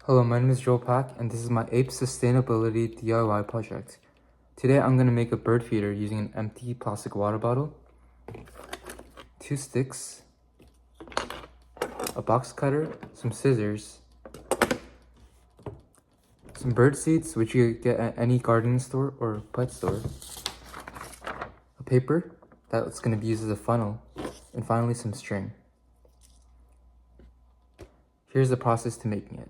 Hello, my name is Joel Pack, and this is my APES Sustainability DIY project. Today I'm going to make a bird feeder using an empty plastic water bottle, 2 sticks, a box cutter, some scissors, some bird seeds, which you get at any garden store or pet store, a paper that's going to be used as a funnel, and finally some string. Here's the process to making it.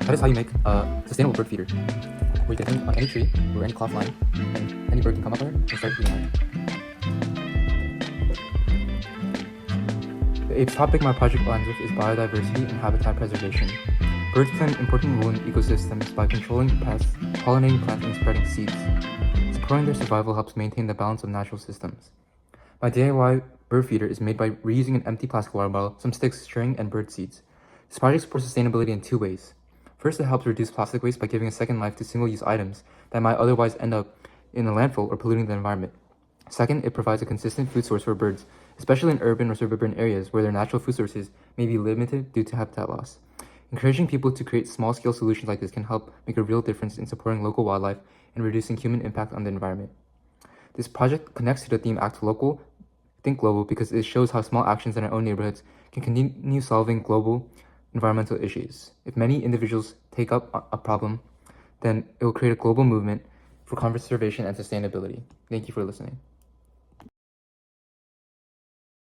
That is how you make a sustainable bird feeder, where you can hang on any tree or any cloth line, and any bird can come up on it and start eating on it. The topic my project aligns with is biodiversity and habitat preservation. Birds play an important role in ecosystems by controlling pests, pollinating plants, and spreading seeds. Supporting their survival helps maintain the balance of natural systems. My DIY bird feeder is made by reusing an empty plastic water bottle, some sticks, string, and bird seeds. This project supports sustainability in 2 ways. First, it helps reduce plastic waste by giving a second life to single-use items that might otherwise end up in a landfill or polluting the environment. Second, it provides a consistent food source for birds, especially in urban or suburban areas where their natural food sources may be limited due to habitat loss. Encouraging people to create small-scale solutions like this can help make a real difference in supporting local wildlife and reducing human impact on the environment. This project connects to the theme Act Local, Think Global because it shows how small actions in our own neighborhoods can continue solving global environmental issues. If many individuals take up a problem, then it will create a global movement for conservation and sustainability. Thank you for listening.